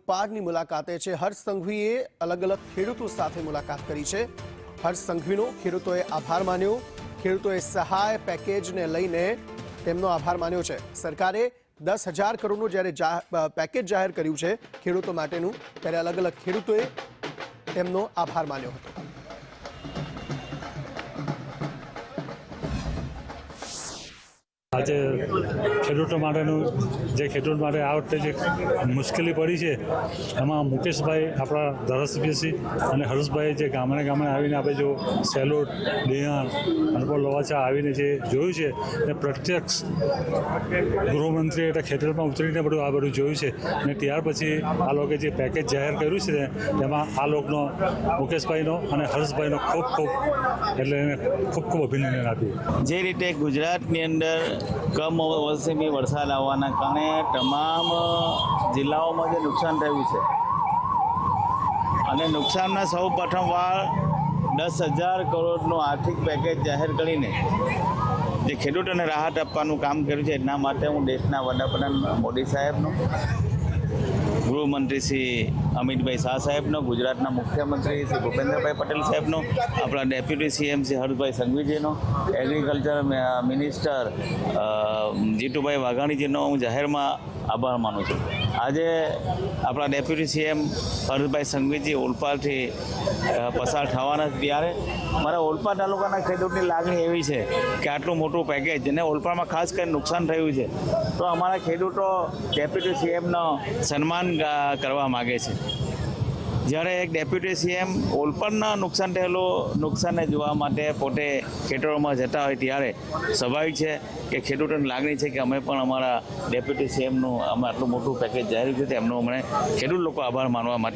ઓલપાડની મુલાકાતે છે। હર્ષ સંઘવીએ અલગ અલગ ખેડૂતો સાથે મુલાકાત કરી છે। હર્ષ સંઘવીનો ખેડૂતોએ આભાર માન્યો। ખેડૂતોએ સહાય પેકેજને લઈને તેમનો આભાર માન્યો છે। સરકારે 10,000 કરોડનું જ્યારે પેકેજ જાહેર કર્યું છે ખેડૂતો માટેનું, ત્યારે અલગ અલગ ખેડૂતોએ તેમનો આભાર માન્યો હતો। આજે ખેડૂતો માટેનું ખેડૂત માટે આ વખતે જે મુશ્કેલી પડી છે એમાં મુકેશભાઈ આપણા ધારાસભ્યશ્રી અને હર્ષભાઈ જે ગામડે ગામડે આવીને આપણે જો સેલોટ, દિયાણ, અનપોર, લવાચા આવીને જે જોયું છે એ પ્રત્યક્ષ ગૃહમંત્રી એટલે ખેતરમાં ઉતરીને આ બધું જોયું છે। અને ત્યાર પછી આ લોકોએ જે પેકેજ જાહેર કર્યું છે તેમાં આ લોકોનો મુકેશભાઈનો અને હર્ષભાઈનો ખૂબ અભિનંદન આપ્યું। જે રીતે ગુજરાતની અંદર કમોસમી વરસાદ આવવાના કારણે તમામ જિલ્લાઓમાં જે નુકસાન થયું છે અને નુકસાનના સૌ પ્રથમવાર 10,000 કરોડનું આર્થિક પેકેજ જાહેર કરીને જે ખેડૂતોને રાહત આપવાનું કામ કર્યું છે, એના માટે હું દેશના વડાપ્રધાન મોદી સાહેબનો, ગૃહમંત્રી શ્રી અમિતભાઈ શાહ સાહેબનો, ગુજરાતના મુખ્યમંત્રી શ્રી ભૂપેન્દ્રભાઈ પટેલ સાહેબનો, આપણા ડેપ્યુટી સીએમ શ્રી હર્ષભાઈ સંઘવીજીનો, એગ્રીકલ્ચર મિનિસ્ટર જીતુભાઈ વાઘાણીજીનો હું જાહેરમાં આભાર માનું છું। આજે આપણા ડેપ્યુટી સીએમ હર્ષભાઈ સંઘવીજી ઓલપાડથી પસાર થવાના ત્યારે મારા ઓલપાડ તાલુકાના ખેડૂતની લાગણી એવી છે કે આટલું મોટું પેકેજ અને ઓલપાડમાં ખાસ કરીને નુકસાન થયું છે તો અમારા ખેડૂતો ડેપ્યુટી સીએમનો સન્માન કરવા માગે છે। જ્યારે એક ડેપ્યુટી સીએમ ઓલપાડના નુકસાન થયેલું નુકસાનને જોવા માટે પોતે ખેતરોમાં જતા હોય ત્યારે સ્વાભાવિક છે કે ખેડૂતોની લાગણી છે કે અમે પણ અમારા ડેપ્યુટી સીએમનું અમે આટલું મોટું પેકેજ જાહેર કર્યું છે, એમનો અમને ખેડૂત લોકો આભાર માનવા માટે